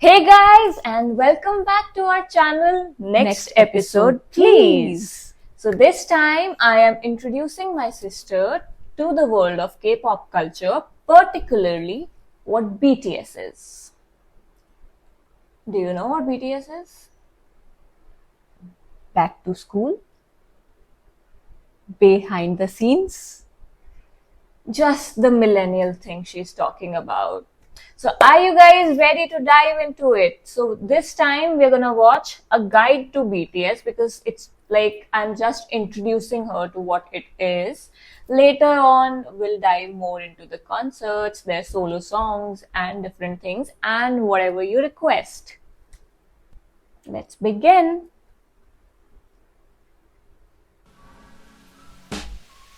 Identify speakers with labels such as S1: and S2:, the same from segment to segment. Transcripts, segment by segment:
S1: Hey guys, and welcome back to our channel. Next episode, please. So this time I am introducing my sister to the world of K-pop culture, particularly what BTS is. Do you know what BTS is?
S2: Back to school, behind the scenes.
S1: Just the millennial thing she's talking about. So are you guys ready to dive into it? So this time we're gonna watch a guide to BTS because it's like I'm just introducing her to what it is. Later on, we'll dive more into the concerts, their solo songs and different things and whatever you request. Let's begin.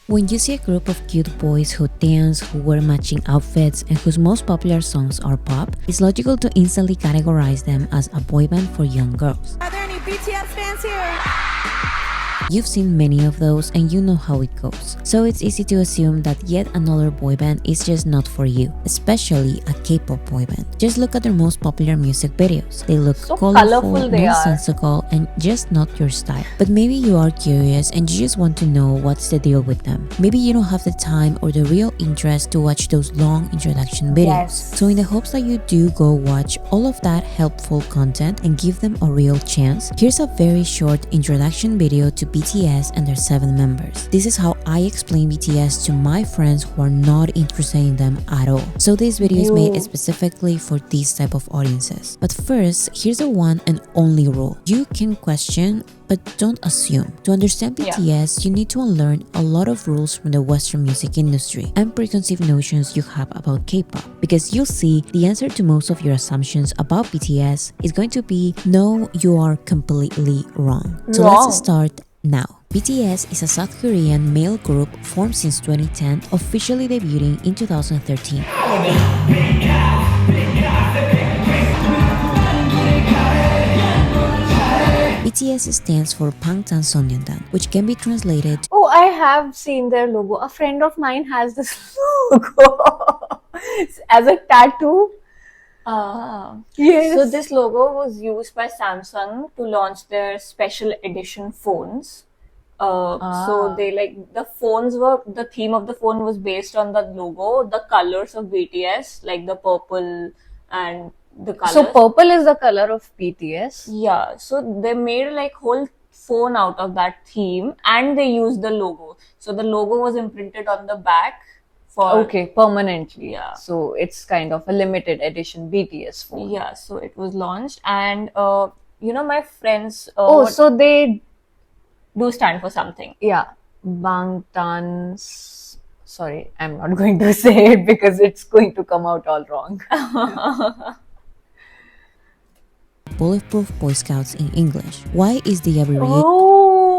S3: When you see a group of cute boys who dance, who wear matching outfits, and whose most popular songs are pop, it's logical to instantly categorize them as a boy band for young girls.
S4: Are there any BTS fans here?
S3: You've seen many of those and you know how it goes. So it's easy to assume that yet another boy band is just not for you, especially a K-pop boy band. Just look at their most popular music videos. They look
S1: So
S3: colorful,
S1: colorful they are.
S3: nonsensical, and just not your style. But maybe you are curious and you just want to know what's the deal with them. Maybe you don't have the time or the real interest to watch those long introduction videos.
S1: Yes.
S3: So in the hopes that you do go watch all of that helpful content and give them a real chance, here's a very short introduction video to BTS and their 7 members. This is how I explain BTS to my friends who are not interested in them at all. So this video is made specifically for these type of audiences. But first, here's the one and only rule. You can question, but don't assume. To understand BTS, you need to unlearn a lot of rules from the Western music industry and preconceived notions you have about K-pop. Because you'll see the answer to most of your assumptions about BTS is going to be no, you are completely wrong. So let's start now. BTS is a South Korean male group formed since 2010, officially debuting in 2013. BTS stands for Bangtan, which can be translated
S2: Oh, I have seen their logo. A friend of mine has this logo as a tattoo. Yes.
S1: So this logo was used by Samsung to launch their special edition phones. So they the theme of the phone was based on the logo, the colors of BTS, like the purple and the colors.
S2: So purple is the color of BTS.
S1: Yeah, so they made whole phone out of that theme and they used the logo. So the logo was imprinted on the back for
S2: Okay, permanently.
S1: Yeah.
S2: So it's kind of a limited edition BTS phone.
S1: Yeah, so it was launched and my friends
S2: So they
S1: do stand for something.
S2: Bangtan. Sorry, I'm not going to say it because it's going to come out all wrong.
S3: Bulletproof Boy Scouts in English. Why is the abbreviation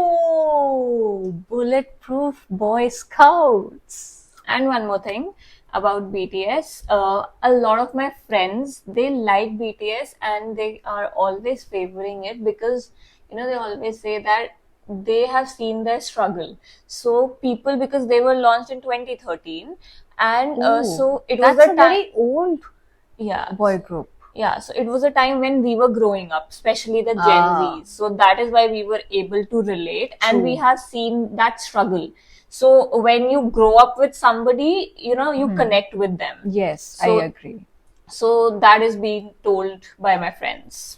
S2: Oh, Bulletproof Boy Scouts.
S1: And one more thing about BTS, a lot of my friends, they like BTS and they are always favoring it because they always say that they have seen their struggle. So people, because they were launched in 2013 and so it was
S2: That's
S1: a
S2: a
S1: time,
S2: very old
S1: yeah,
S2: boy group.
S1: yeah, so it was a time when we were growing up, especially the Gen
S2: Ah.
S1: Zs. So that is why we were able to relate and
S2: True.
S1: we have seen that struggle. So when you grow up with somebody, you connect with them.
S2: Yes,
S1: So-
S2: I agree.
S1: So that is being told by my friends.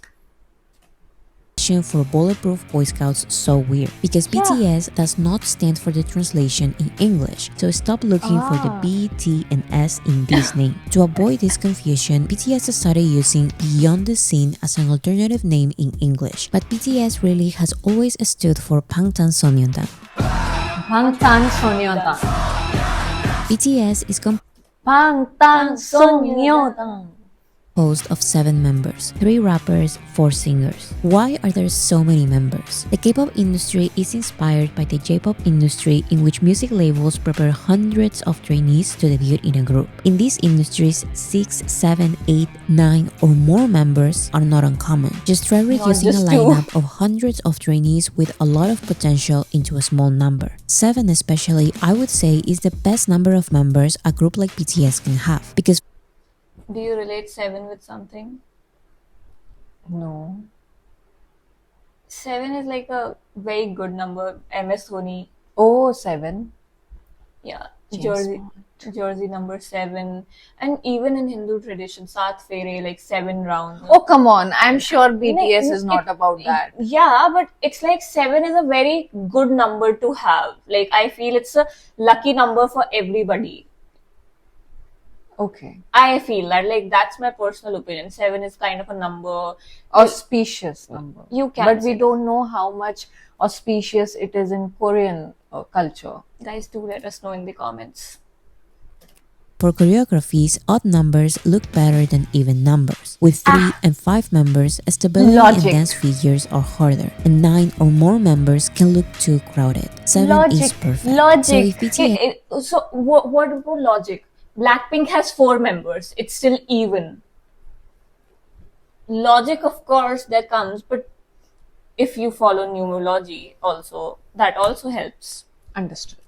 S3: for Bulletproof Boy Scouts so weird? Because BTS does not stand for the translation in English, so stop looking for the B, T, and S in this name. To avoid this confusion, BTS started using Beyond the Scene as an alternative name in English, but BTS really has always stood for Bangtan.
S2: Bangtan Sonyeondan.
S3: BTS is
S2: Bangtan Sonyeondan.
S3: composed of 7 members, 3 rappers, 4 singers. Why are there so many members? The K-pop industry is inspired by the J-pop industry, in which music labels prepare hundreds of trainees to debut in a group. In these industries, 6, 7, 8, 9 or more members are not uncommon. Just try reducing a
S2: just 2.
S3: lineup of hundreds of trainees with a lot of potential into a small number. 7 especially, I would say, is the best number of members a group like BTS can have, because
S1: Do you relate 7 with something?
S2: No.
S1: 7 is like a very good number. MS Dhoni,
S2: Oh, 7.
S1: yeah,
S2: James
S1: jersey, jersey number 7, and even in Hindu tradition, Saat Fere, like 7 rounds.
S2: Oh, come on. I'm sure BTS
S1: No,
S2: is not about that.
S1: Yeah, but it's like 7 is a very good number to have. Like, I feel it's a lucky number for everybody.
S2: Okay.
S1: I feel that, like, that's my personal opinion. 7 is kind of a number.
S2: Auspicious number.
S1: You can
S2: But
S1: say
S2: we don't know how much auspicious it is in Korean culture.
S1: Guys, do let us know in the comments.
S3: For choreographies, odd numbers look better than even numbers. With 3 and 5 members, stability
S2: Logic.
S3: and dance figures are harder, and 9 or more members can look too crowded. 7 is perfect.
S2: Logic.
S3: So if BTS
S1: So, what about logic? Blackpink has 4 members. It's still even. Logic, of course, there comes, but if you follow numerology also, that also helps.
S2: Understood.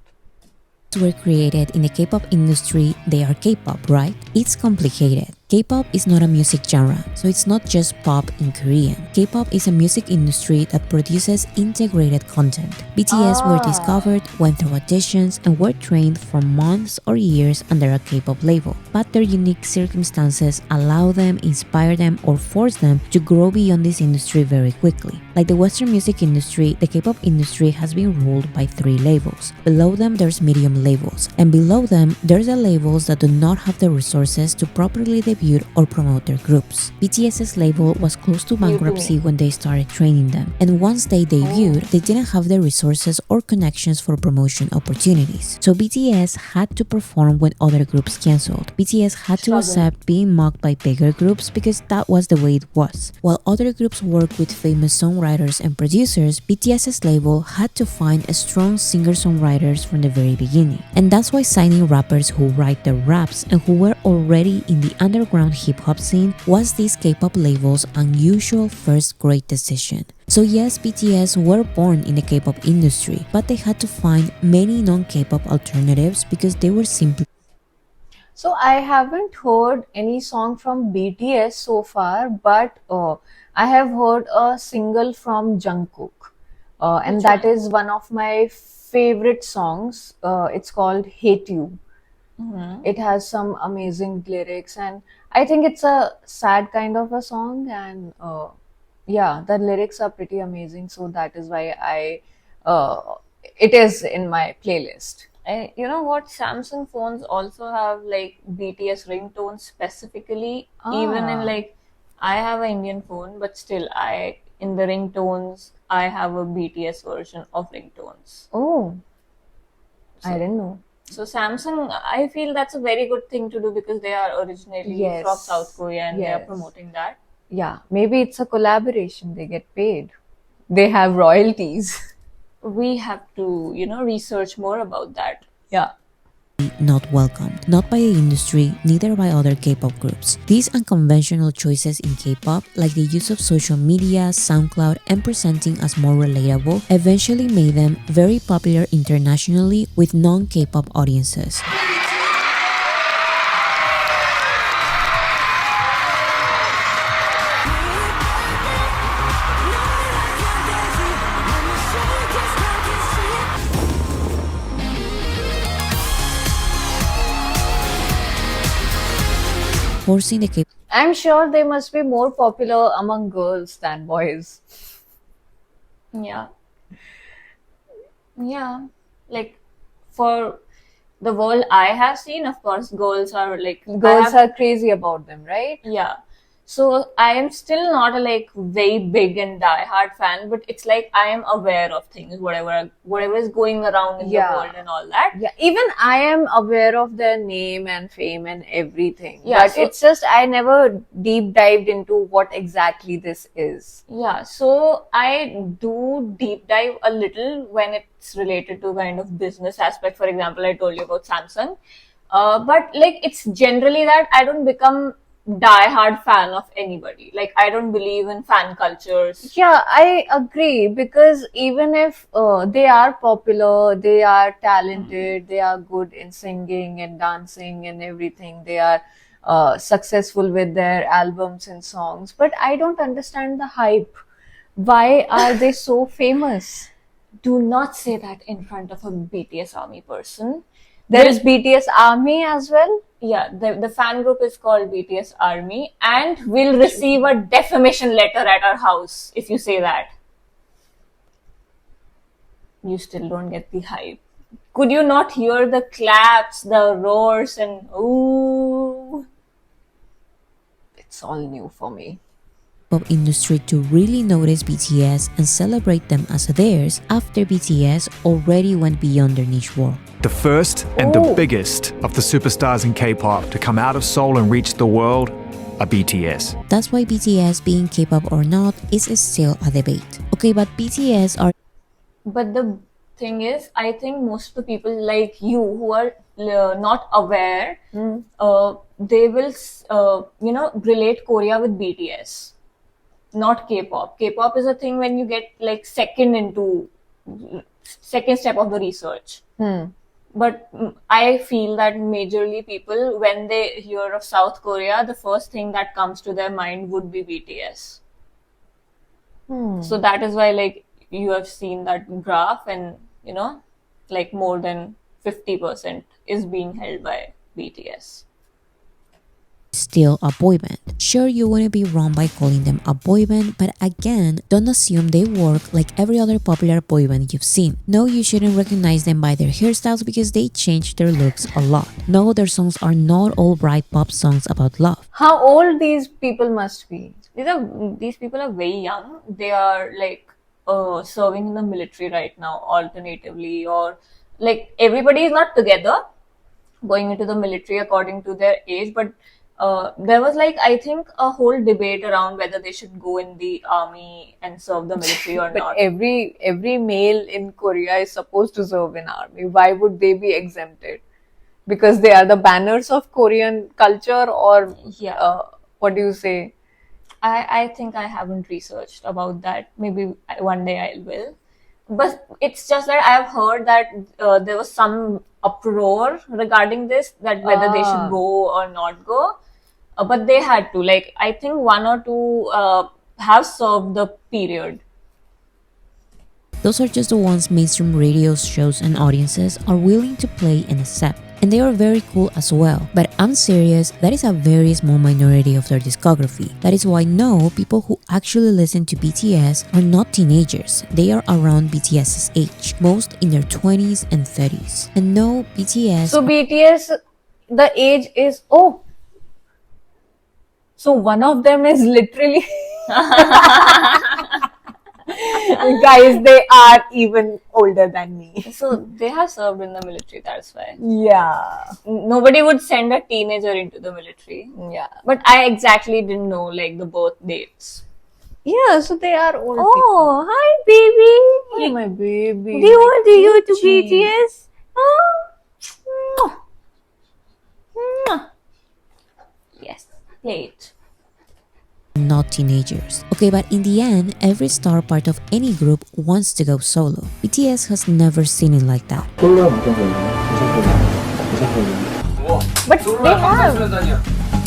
S3: were created in the K-pop industry, they are K-pop, right? It's complicated. K-pop is not a music genre, so it's not just pop in Korean. K-pop is a music industry that produces integrated content. BTS were discovered, went through auditions, and were trained for months or years under a K-pop label. But their unique circumstances allow them, inspire them, or force them to grow beyond this industry very quickly. Like the Western music industry, the K-pop industry has been ruled by 3 labels. Below them, there's medium labels, and below them, there's the labels that do not have the resources to properly debut or promote their groups. BTS's label was close to bankruptcy when they started training them, and once they debuted, they didn't have the resources or connections for promotion opportunities. So BTS had to perform when other groups cancelled. BTS had to accept being mocked by bigger groups because that was the way it was. While other groups worked with famous songwriters and producers, BTS's label had to find a strong singer-songwriters from the very beginning. And that's why signing rappers who write the raps and who were already in the underground hip-hop scene was this K-pop label's unusual first great decision. So yes, BTS were born in the K-pop industry, but they had to find many non-K-pop alternatives because they were simply
S2: So I haven't heard any song from BTS so far, but I have heard a single from Jungkook, and that is one of my favorite songs. It's called "Hate You." It has some amazing lyrics, and I think it's a sad kind of a song, and yeah, the lyrics are pretty amazing. So that is why it is in my playlist.
S1: You know what? Samsung phones also have like BTS ringtones specifically. Even in like, I have an Indian phone, but still, in the ringtones, I have a BTS version of ringtones.
S2: Oh, I didn't know.
S1: So Samsung, I feel that's a very good thing to do because they are originally
S2: Yes.
S1: from South Korea and they are
S2: Yes.
S1: promoting that.
S2: Yeah, maybe it's a collaboration. They get paid. They have royalties.
S1: We have to, research more about that.
S2: Yeah.
S3: not welcomed, not by the industry, neither by other K-pop groups. These unconventional choices in K-pop, like the use of social media, SoundCloud, and presenting as more relatable, eventually made them very popular internationally with non-K-pop audiences. Forcing the K-pop
S2: I'm sure they must be more popular among girls than boys.
S1: Yeah. Yeah. Like, for the world I have seen, of course, girls are like,
S2: Girls are crazy about them, right?
S1: yeah. So I am still not a like very big and die-hard fan, but it's like I am aware of things, whatever is going around in the
S2: Yeah.
S1: world and all that.
S2: Yeah, even I am aware of their name and fame and everything.
S1: Yeah,
S2: but
S1: so-
S2: it's just I never deep dived into what exactly this is.
S1: Yeah, so I do deep dive a little when it's related to kind of business aspect. For example, I told you about Samsung. But like it's generally that I don't become die-hard fan of anybody. Like I don't believe in fan cultures.
S2: Yeah, I agree because even if they are popular, they are talented, they are good in singing and dancing and everything, they are successful with their albums and songs, but I don't understand the hype. Why are they so famous?
S1: Do not say that in front of a BTS army person.
S2: There is BTS Army as well.
S1: Yeah, the fan group is called BTS Army, and we'll receive a defamation letter at our house if you say that. You still don't get the hype. Could you not hear the claps, the roars, and ooh?
S2: It's all new for me.
S3: Pop industry to really notice BTS and celebrate them as theirs after BTS already went beyond their niche world.
S5: The first and the biggest of the superstars in K-pop to come out of Seoul and reach the world are BTS.
S3: That's why BTS being K-pop or not is still a debate. Okay, but BTS are
S1: But the thing is, I think most of the people like you who are not aware, they will, relate Korea with BTS, not K-pop. K-pop is a thing when you get like second step of the research. But I feel that majorly people, when they hear of South Korea, the first thing that comes to their mind would be BTS. So that is why, like, you have seen that graph, and like more than 50% is being held by BTS.
S3: still a boy band. Sure, you wouldn't be wrong by calling them a boy band, but again, don't assume they work like every other popular boy band you've seen. No, you shouldn't recognize them by their hairstyles because they change their looks a lot. No, their songs are not all bright pop songs about love.
S2: How old these people must be?
S1: These people are very young. They are like serving in the military right now, alternatively, or like everybody is not together going into the military according to their age, but there was like, I think, a whole debate around whether they should go in the army and serve the military or
S2: But
S1: not.
S2: every male in Korea is supposed to serve in army. Why would they be exempted? Because they are the banners of Korean culture, or
S1: Yeah.
S2: what do you say?
S1: I think I haven't researched about that. Maybe one day I will. But it's just that I have heard that there was some uproar regarding this, that whether they should go or not go. But they had to. Like, I think one or two have served the period.
S3: Those are just the ones mainstream radio shows and audiences are willing to play and accept. And they are very cool as well. But I'm serious, that is a very small minority of their discography. That is why no, people who actually listen to BTS are not teenagers. They are around BTS's age, most in their 20s and 30s. And no, BTS...
S2: So BTS, the age is, so one of them is literally... Guys, they are even older than me.
S1: So they have served in the military, that's why.
S2: Yeah.
S1: Nobody would send a teenager into the military.
S2: Yeah.
S1: But I exactly didn't know like the birth dates.
S2: Yeah, so they are old people.
S1: Oh, hi baby.
S2: Hi, my baby.
S1: Do you want to you to
S2: Gucci.
S1: BTS? Oh. Yes, late.
S3: not teenagers. Okay, but in the end, every star part of any group wants to go solo. BTS has never seen it like that.
S2: But they have.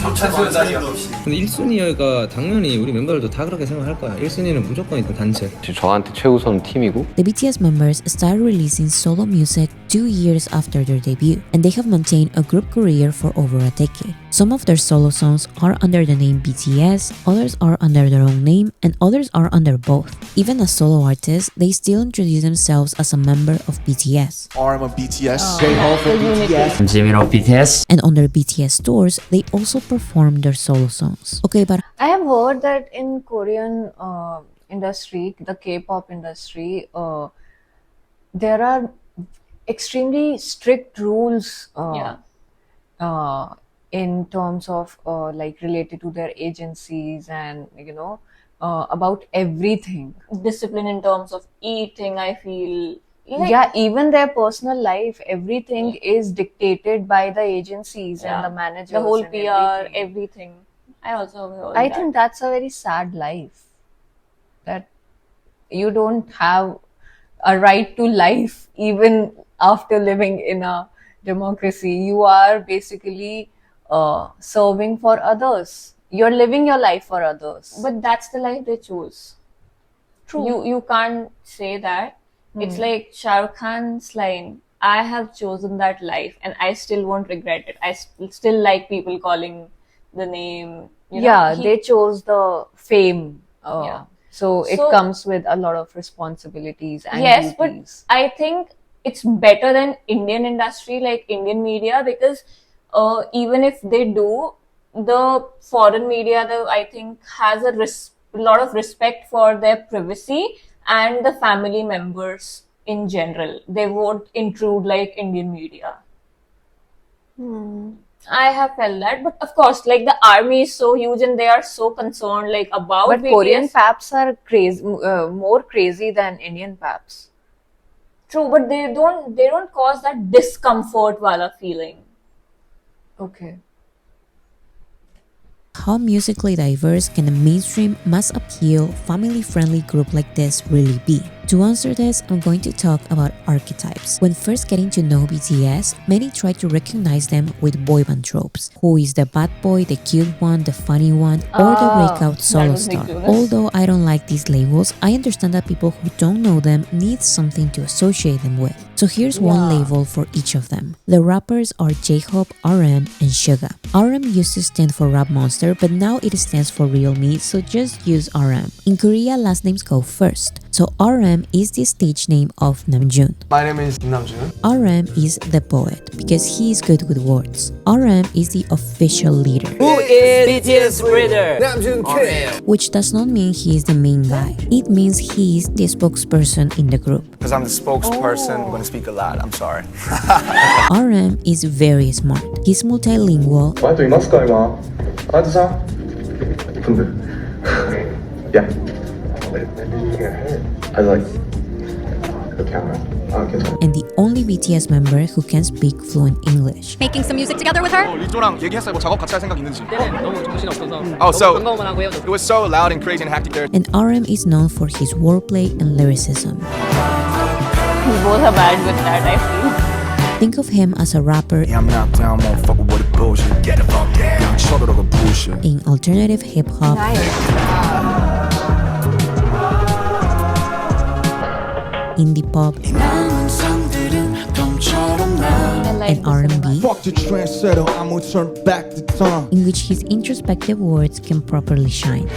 S6: 근데 1순위가 당연히 우리 멤버들도 다 그렇게 생각할 거야. 1순위는 무조건 일단 단체.
S7: 저한테 최우선 팀이고
S3: The BTS members started releasing solo music 2 years after their debut, and they have maintained a group career for over a decade. Some of their solo songs are under the name BTS, others are under their own name, and others are under both. Even as solo artists, they still introduce themselves as a member of BTS.
S8: I'm a BTS.
S9: I'm Jimin of BTS.
S3: And on their BTS tours, they also perform their solo songs. Okay, but
S2: I have heard that in Korean industry, the K-pop industry, there are extremely strict rules in terms of like related to their agencies and about everything.
S1: Discipline in terms of eating, I feel. Like,
S2: Yeah, even their personal life, everything is dictated by the agencies and the managers.
S1: the whole
S2: and
S1: PR,
S2: everything.
S1: everything. I also heard
S2: I
S1: that.
S2: think that's a very sad life. That you don't have a right to life even after living in a democracy. You are basically serving for others. You're living your life for others.
S1: But that's the life they choose.
S2: True.
S1: You can't say that. It's like Shah Rukh Khan's line, I have chosen that life and I still won't regret it. I still like people calling the name. You know,
S2: Yeah, they chose the fame.
S1: Yeah.
S2: So it
S1: So-
S2: comes with a lot of responsibilities and
S1: Yes, but
S2: duties.
S1: I think it's better than Indian industry, like Indian media, because even if they do, the foreign media, I think, has a lot of respect for their privacy and the family members in general. They won't intrude like Indian media. I have felt that, but of course, like the army is so huge and they are so concerned, like about
S2: But
S1: BTS.
S2: Korean paps are crazy, more crazy than Indian paps.
S1: True, but they don't cause that discomfort wala feeling.
S2: Okay.
S3: How musically diverse can a mainstream, mass appeal, family friendly group like this really be? To answer this, I'm going to talk about archetypes. When first getting to know BTS, many try to recognize them with boy band tropes. Who is the bad boy, the cute one, the funny one, or the breakout solo
S1: was
S3: star?
S1: ridiculous.
S3: Although I don't like these labels, I understand that people who don't know them need something to associate them with. So here's one label for each of them. The rappers are J-Hope, RM, and Suga. RM used to stand for Rap Monster, but now it stands for Real Me, so just use RM. In Korea, last names go first. So RM is the stage name of Namjoon.
S8: My name is Namjoon.
S3: RM is the poet because he is good with words. RM is the official leader,
S9: Who is BTS leader?
S8: Namjoon Kid.
S3: which does not mean he is the main guy. It means he is the spokesperson in the group.
S8: Because I'm the spokesperson, I'm gonna speak a lot. I'm sorry.
S3: RM is very smart. He's multilingual
S10: バイトいますか今バイトさん組んでる Yeah I like the camera 괜찮아
S3: and the only BTS member who can speak fluent English.
S4: Making some music together with her?
S8: 리조랑 얘기했어요. 뭐 작업 같이 할 생각 있는지.
S6: 너무 정신없어서
S8: Oh, so
S6: 반가워만 하고 헤어졌어.
S8: it was so loud and crazy and hectic there.
S3: And RM is known for his wordplay and lyricism.
S1: We both are bad with that, I feel.
S3: Think of him as a rapper
S8: Yeah, I'm not down, motherfucker, with the bullshit. Get it from there. Yeah, 쳐들어가 bullshit.
S3: in alternative hip hop indie pop and R&B,
S10: Fuck the trendsetter I'm gonna turn back the time
S3: in which his introspective words can properly shine.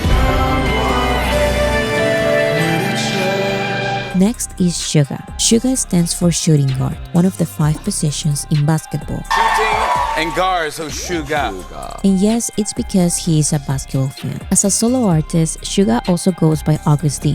S3: Next is Suga. Suga stands for shooting guard, one of the 5 positions in basketball.
S8: And guards, so Suga.
S3: And yes, it's because he is a basketball fan. As a solo artist, Suga also goes by August D,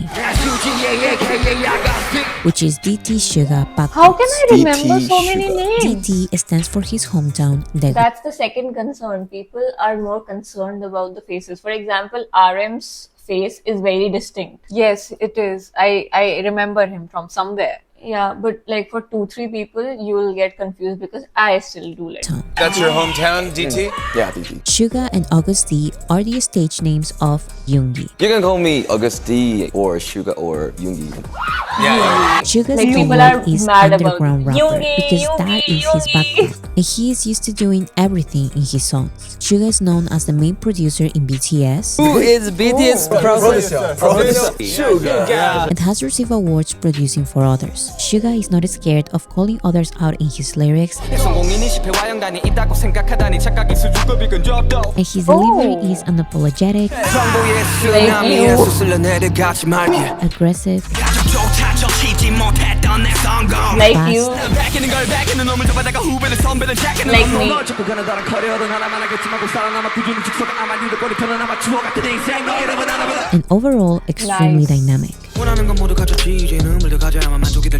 S3: which is DT Suga backwards.
S2: How can I remember so many names?
S3: DT stands for his hometown, Daegu.
S1: That's the second concern. People are more concerned about the faces. For example, RM's face is very distinct.
S2: Yes, it is. I remember him from somewhere.
S1: Yeah, but like for 2-3 people, you will get confused because I still do like.
S8: That's your hometown, DT?
S7: Yeah, DT.
S3: Suga and August D are the stage names of Yoongi.
S7: You can call me August D or Suga or Yoongi.
S3: Suga's
S1: Like,
S3: main
S1: people
S3: role
S1: are
S3: is
S1: mad about
S3: underground rapper
S1: Yoongi,
S3: because that is his background, and he is used to doing everything in his songs. Suga is known as the main producer in BTS
S9: Who is BTS producer?
S3: and has received awards producing for others. Suga is not scared of calling others out in his lyrics, and his delivery is unapologetic, aggressive,
S1: Like you, like me.
S3: and overall extremely dynamic.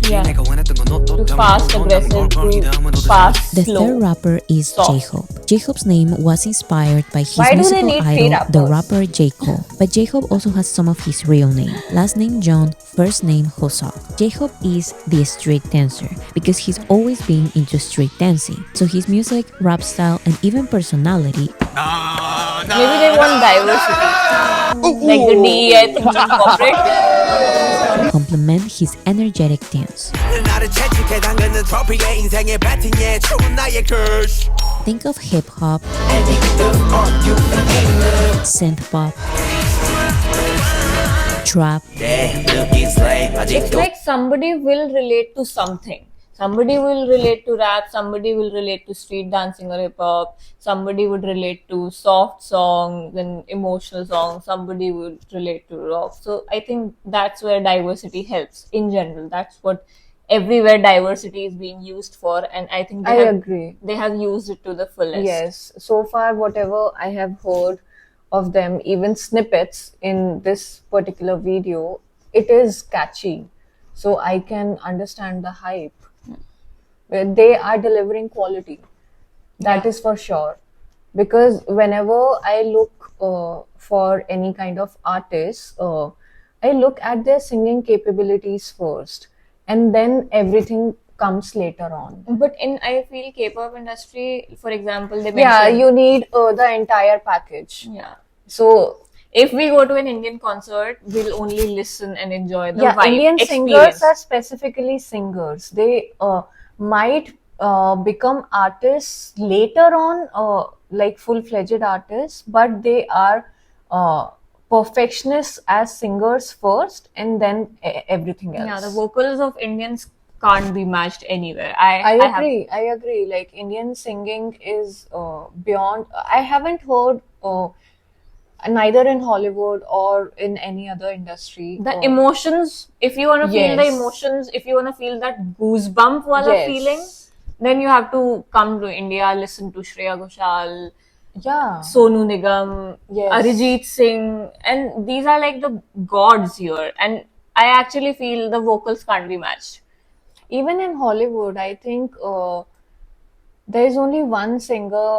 S1: Yeah. To fast, aggressive, to fast,
S3: The
S1: slow.
S3: third rapper is J-Hope. J-Hope's name was inspired by his
S1: Why do they
S3: musical
S1: need
S3: idol,
S1: three
S3: the
S1: rappers?
S3: rapper J. Cole. But J-Hope also has some of his real name. Last name John, first name Hosok. J-Hope is the street dancer because he's always been into street dancing. So his music, rap style, and even personality
S1: Maybe they want diversity. Like the DE, I think, incorporate.
S3: complement his energetic dance. Think of hip hop, synth pop, trap.
S1: It's like somebody will relate to something. Somebody will relate to rap, somebody will relate to street dancing or hip hop, somebody would relate to soft songs and emotional songs, somebody would relate to rock. So I think that's where diversity helps in general. That's what everywhere diversity is being used for, and I think
S2: I agree.
S1: they have used it to the fullest.
S2: Yes, so far, whatever I have heard of them, even snippets in this particular video, it is catchy. So I can understand the hype. They are delivering quality. That is for sure. Because whenever I look for any kind of artist, I look at their singing capabilities first, and then everything comes later on.
S1: But I feel K-pop industry, for example, they
S2: Yeah,
S1: mention,
S2: you need the entire package.
S1: yeah.
S2: So
S1: If we go to an Indian concert, we'll only listen and enjoy the vibe,
S2: Indian
S1: experience.
S2: singers are specifically singers. They might become artists later on, like full-fledged artists, but they are perfectionists as singers first, and then everything else.
S1: Yeah, the vocals of Indians can't be matched anywhere.
S2: I
S1: have-
S2: agree. I agree. Like Indian singing is beyond. I haven't heard neither in Hollywood or in any other industry.
S1: the emotions, if you want to feel the
S2: Yes.
S1: emotions, if you want to feel that goosebump wala
S2: Yes.
S1: feeling, then you have to come to India, listen to Shreya Ghoshal,
S2: Yeah.
S1: Sonu Nigam,
S2: Yes.
S1: Arijit Singh, and these are like the gods here. And I actually feel the vocals can't be matched.
S2: Even in Hollywood, I think there is only one singer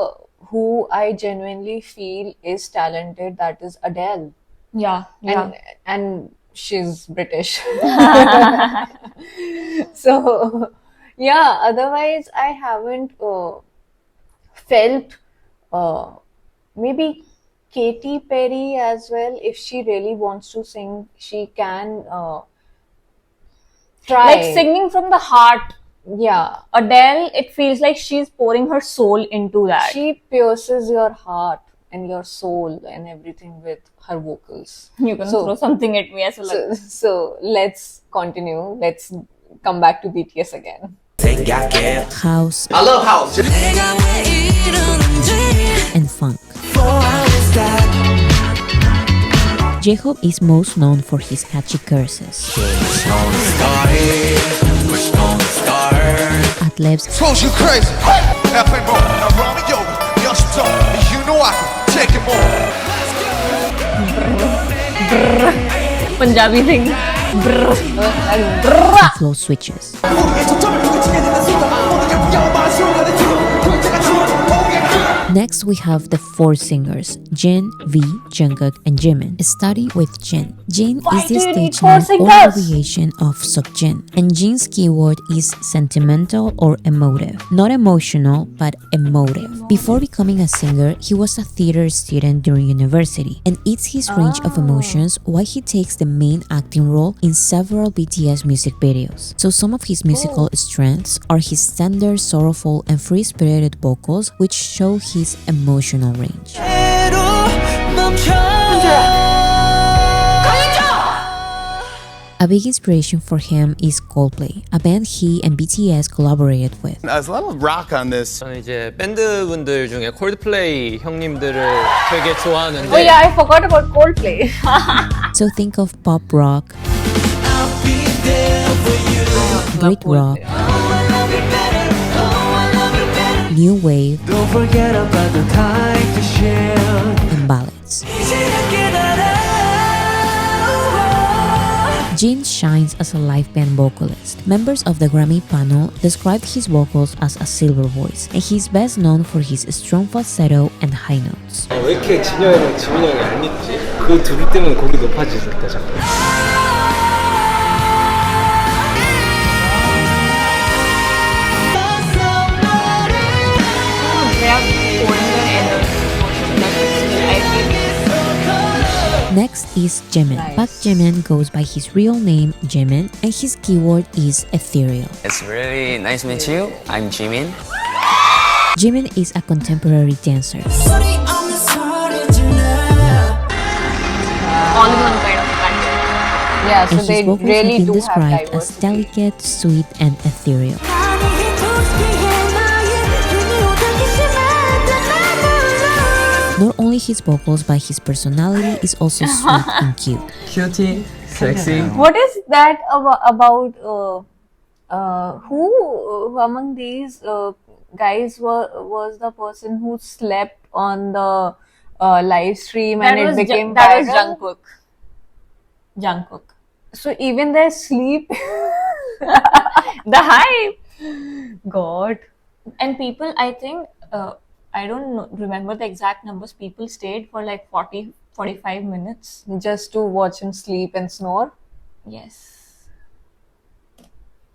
S2: who I genuinely feel is talented. That is Adele,
S1: Yeah,
S2: and she's British. So, yeah. Otherwise, I haven't felt maybe Katy Perry as well. If she really wants to sing, she can try.
S1: like singing from the heart.
S2: Yeah.
S1: Adele, it feels like she's pouring her soul into that.
S2: She pierces your heart and your soul and everything with her vocals.
S1: You can throw something at me as well.
S2: So let's continue. Let's come back to BTS again.
S3: House,
S8: I love house.
S3: and funk. J-Hope is most known for his catchy choruses. Ad-libs,
S8: Suppose you crazy. Halfway more. Now run me over. You know I can take it more.
S1: Punjabi thing.
S3: and flow switches. Next, we have the four singers, Jin, V, Jungkook, and Jimin. Study with Jin. Jin is the stage name or abbreviation of Seokjin, and Jin's keyword is sentimental or emotive. Not emotional, but emotive. Before becoming a singer, he was a theater student during university, and it's his range of emotions why he takes the main acting role in several BTS music videos. So some of his musical strengths are his tender, sorrowful, and free-spirited vocals, which show his emotional range. A big inspiration for him is Coldplay, a band he and BTS collaborated with.
S8: There's a lot of rock on this.
S9: 저는 이제 밴드분들 중에 콜드플레이 형님들을 되게 좋아하는데
S2: Oh yeah, I forgot about Coldplay.
S3: So think of pop rock, Brit rock, new wave, and ballads. Jin shines as a live band vocalist. Members of the Grammy panel described his vocals as a silver voice, and he's best known for his strong falsetto and high notes.
S6: 왜 이렇게 진영이랑 지민 형이 안 입지? 그 둘 때문에 곡이 높아질 때 자꾸.
S3: Next is Jimin.
S2: Nice.
S3: But Jimin goes by his real name, Jimin, and his keyword is ethereal.
S7: It's really nice to meet you. I'm Jimin.
S3: Jimin is a contemporary dancer.
S1: All in one kind of content.
S2: Yeah, so
S3: And
S2: they
S3: his vocals
S2: really
S3: have been
S2: do have
S3: described as
S2: diversity.
S3: delicate, sweet, and ethereal. Not only his vocals, but his personality is also sweet and cute.
S6: Cutie, sexy.
S2: What is that about who among these guys was the person who slept on the live stream and it became
S1: that was
S2: viral?
S1: Jungkook.
S2: So even their sleep,
S1: The hype.
S2: God.
S1: And people, I think, I don't remember the exact numbers. People stayed for like 40, 45 minutes.
S2: Just to watch him sleep and snore.
S1: Yes.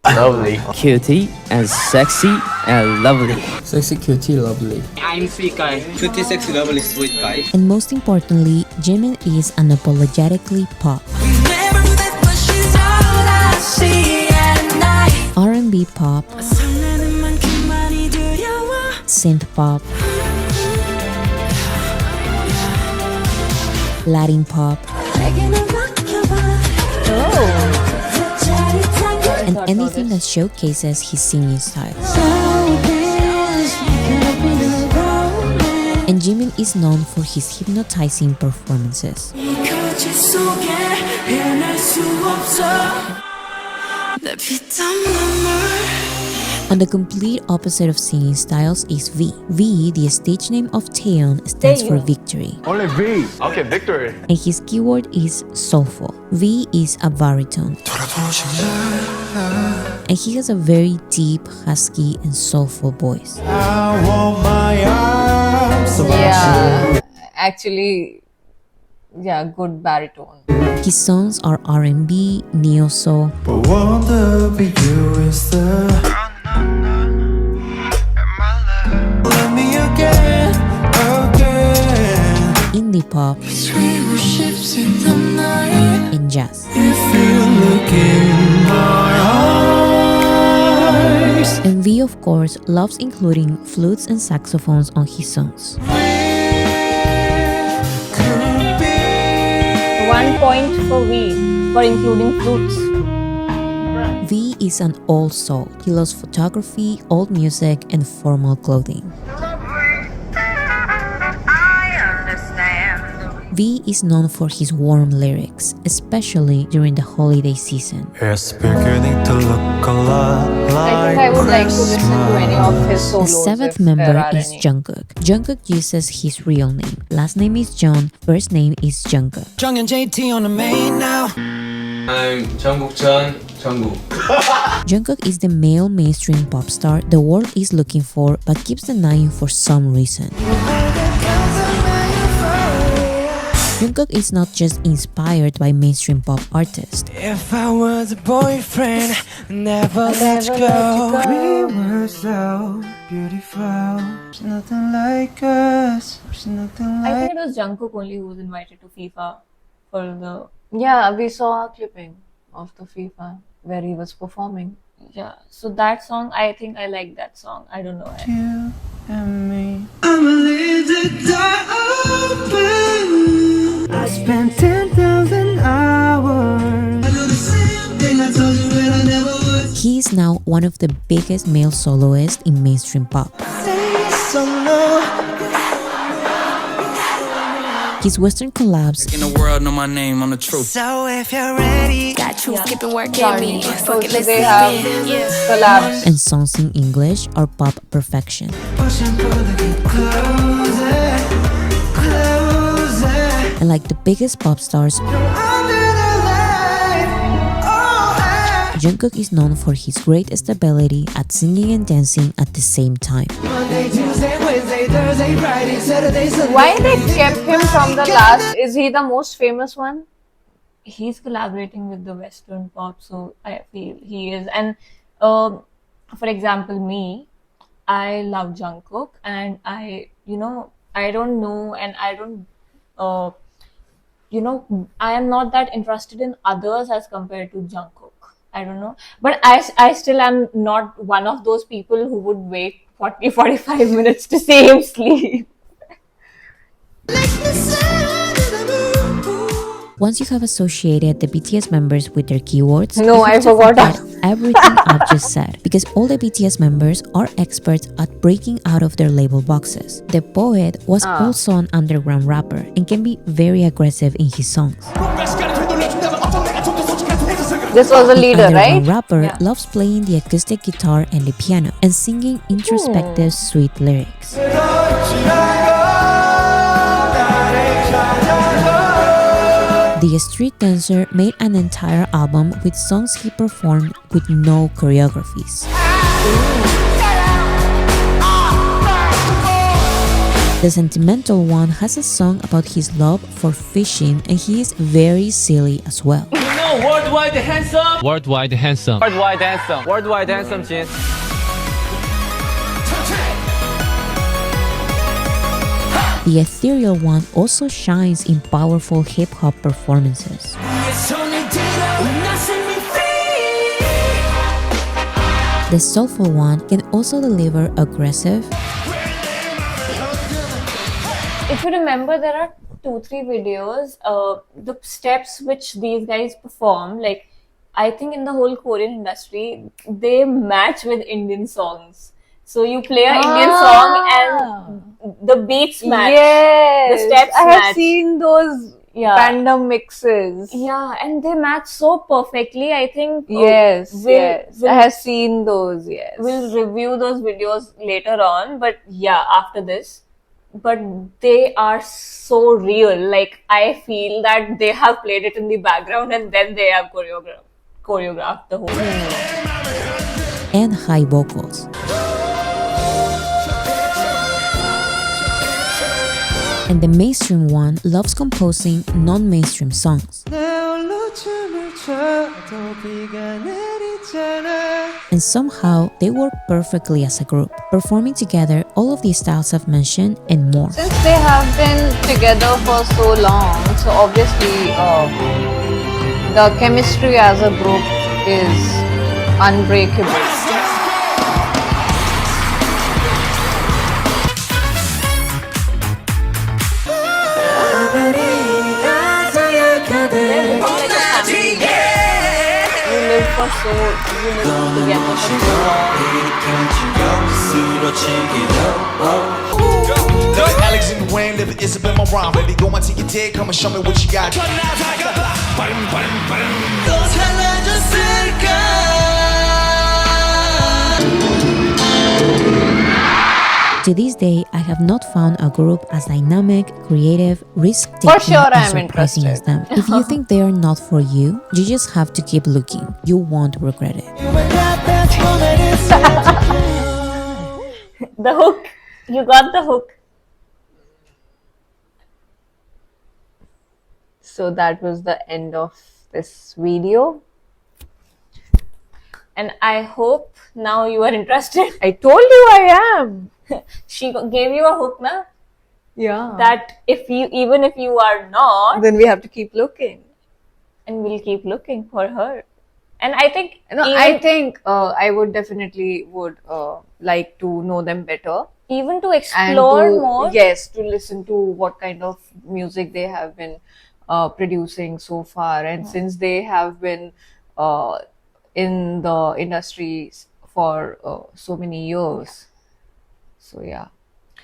S11: Lovely. Cutie and sexy and lovely.
S6: Sexy, cutie, lovely.
S11: I'm sweet guy.
S6: Cutie, sexy, lovely, sweet guy.
S3: And most importantly, Jimin is unapologetically pop. R&B pop, synth pop, Latin pop, and anything that showcases his singing style. And Jimin is known for his hypnotizing performances. On the complete opposite of singing styles is V. V, the stage name of Taeyeon, stands for victory.
S10: Only V. Okay, victory.
S3: And his keyword is soulful. V is a baritone. And he has a very deep, husky, and soulful voice.
S2: Yeah, actually, yeah, good baritone.
S3: His songs are R&B, neo-soul, indie pop, and jazz. And V, of course, loves including flutes and saxophones on his songs.
S1: 1 point for V for including flutes.
S3: V is an old soul. He loves photography, old music, and formal clothing. V is known for his warm lyrics, especially during the holiday season.
S2: I think I would like to listen to any of his
S3: The
S2: solos.
S3: seventh
S2: if there
S3: member
S2: are
S3: is
S2: any.
S3: Jungkook. Jungkook uses his real name. Last name is John, first name is Jungkook.
S11: Jung and JT on the main now.
S6: I'm Jungkook Chan, Jungkook.
S3: Jungkook is the male mainstream pop star the world is looking for but keeps denying for some reason. Jungkook is not just inspired by mainstream pop artists.
S11: If I was a boyfriend, never let you go. We were so beautiful. There's nothing like us. There's nothing
S1: I
S11: like.
S1: think it was Jungkook only who was invited to FIFA for the
S2: Yeah, we saw a clipping of the FIFA where he was performing.
S1: So that song, I think I like that song. I don't know why.
S11: You and me. I'ma leave the door open. I spent 10,000 hours. I do the same thing I told you when I never would.
S3: He is now one of the biggest male soloists in mainstream pop.
S11: Say yes or no.
S3: His Western collabs
S11: In the world, know my name, I'm the truth. So if you're ready,
S4: Got you skipping work
S2: Yeah.
S4: at me. Fuck it,
S2: So
S4: let's
S2: they
S4: see
S2: have
S4: it.
S2: collabs.
S3: and songs in English are pop perfection.
S11: push and pull to get closer, closer.
S3: And like the biggest pop stars,
S11: Under the light, oh,
S3: Jungkook is known for his great stability at singing and dancing at the same time.
S11: Monday, Tuesday, Wednesday, Thursday, Friday, Saturday, Sunday.
S2: Why they kept him from the last? Is he the most famous one?
S1: He's collaborating with the Western pop, so I feel he is. And for example, me, I love Jungkook, and I don't know, and I don't I am not that interested in others as compared to Jungkook. I don't know. But I still am not one of those people who would wait 40-45 minutes to see him sleep.
S3: Once you have associated the BTS members with their keywords,
S2: No,
S3: you have
S2: I
S3: to
S2: forgot
S3: forget everything I've just said, because all the BTS members are experts at breaking out of their label boxes. The poet was also an underground rapper and can be very aggressive in his songs.
S2: This was a leader,
S3: Underground
S2: right?
S3: rapper loves playing the acoustic guitar and the piano and singing introspective, sweet lyrics. The street dancer made an entire album with songs he performed with no choreographies. The sentimental one has a song about his love for fishing, and he is very silly as well.
S9: Worldwide handsome.
S6: Worldwide handsome.
S9: Worldwide handsome. Worldwide handsome, Jin.
S3: The ethereal one also shines in powerful hip-hop performances. The soulful one can also deliver aggressive.
S1: If you remember, there are 2-3 videos, the steps which these guys perform, like I think in the whole Korean industry, they match with Indian songs. So you play an Indian song and the beats match.
S2: Yes,
S1: The steps
S2: I have
S1: match.
S2: seen those random mixes.
S1: Yeah, and they match so perfectly. I think
S2: Yes,
S1: we'll
S2: I have seen those. Yes,
S1: we'll review those videos later on. But yeah, after this. But they are so real. Like I feel that they have played it in the background and then they have choreographed the whole thing.
S3: And high vocals. And the mainstream one loves composing non-mainstream songs. And somehow they work perfectly as a group, performing together all of the styles I've mentioned and more.
S2: Since they have been together for so long, so obviously the chemistry as a group is unbreakable.
S8: Alex and Wayne, live it, Isabel, my rhyme. Baby, go until you're dead, come and show me what you got.
S3: To this day, I have not found a group as dynamic, creative, risk-taking,
S2: For sure,
S3: and
S2: I am
S3: surprising as
S2: interested.
S3: them. If you think they are not for you, you just have to keep looking. You won't regret it.
S1: The hook. You got the hook.
S2: So that was the end of this video.
S1: And I hope now you are interested.
S2: I told you I am.
S1: She gave you a hook, na?
S2: Yeah.
S1: That even if you are not,
S2: Then we have to keep looking.
S1: and we'll keep looking for her. And I think
S2: I think I would definitely like to know them better.
S1: even to
S2: And
S1: explore
S2: to,
S1: more.
S2: yes, to listen to what kind of music they have been producing so far. And since they have been in the industry for so many years, so yeah,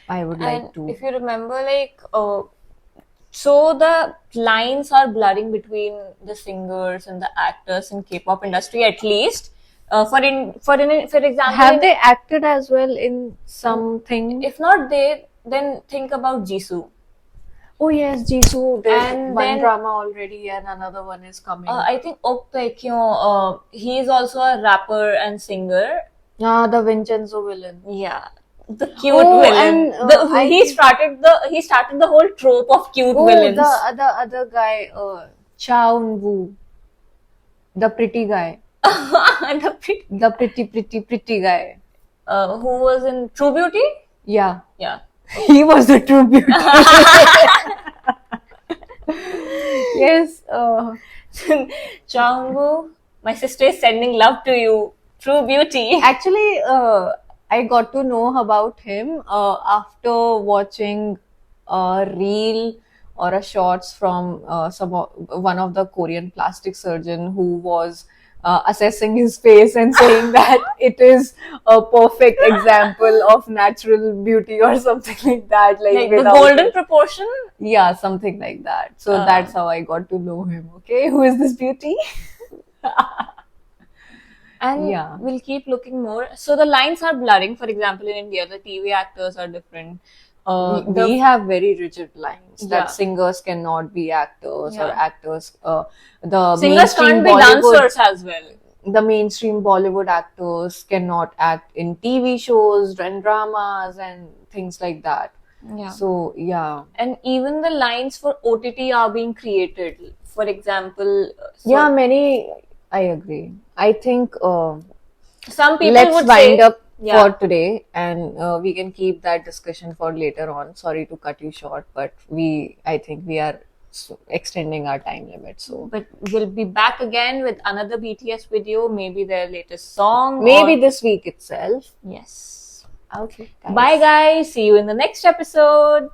S2: I would like
S1: And
S2: to.
S1: if you remember, like, so the lines are blurring between the singers and the actors in K-pop industry, at least. For example,
S2: Have they acted as well in something?
S1: If not they, then think about Jisoo.
S2: Oh yes, Jisoo did
S1: And
S2: one
S1: then-
S2: drama already, and another one is coming.
S1: I think Ok Taekyon, he is also a rapper and singer.
S2: The Vincenzo villain.
S1: Yeah, the cute
S2: Oh,
S1: villain.
S2: and,
S1: He started the whole trope of cute villains.
S2: The other guy, Chow Woo, the pretty guy, the pretty guy.
S1: Who was in True Beauty?
S2: Yeah,
S1: Yeah.
S2: he was the true beauty.
S1: Jungkook, my sister is sending love to you. True beauty.
S2: Actually, I got to know about him after watching a reel or a shorts from one of the Korean plastic surgeon who was assessing his face and saying that it is a perfect example of natural beauty or something like that.
S1: Like the
S2: without
S1: golden
S2: it.
S1: proportion.
S2: Yeah, something like that. So that's how I got to know him. Okay, who is this beauty?
S1: And
S2: Yeah.
S1: we'll keep looking more. So the lines are blurring. For example, in India, the TV actors are different.
S2: We have very rigid lines
S1: Yeah.
S2: that singers cannot be actors or
S1: Yeah.
S2: actors. The
S1: Singers
S2: mainstream
S1: can't be
S2: Bollywood,
S1: dancers as well.
S2: the mainstream Bollywood actors cannot act in TV shows and dramas and things like that.
S1: Yeah.
S2: So yeah,
S1: And even the lines for OTT are being created. For example,
S2: yeah, many. I agree. I think
S1: some people
S2: let's
S1: would
S2: wind
S1: say,
S2: up
S1: yeah.
S2: for today, and we can keep that discussion for later on. Sorry to cut you short, but I think we are extending our time limit. So
S1: But we'll be back again with another BTS video, maybe their latest song.
S2: maybe this week itself.
S1: Yes.
S2: Okay.
S1: Bye, guys. See you in the next episode.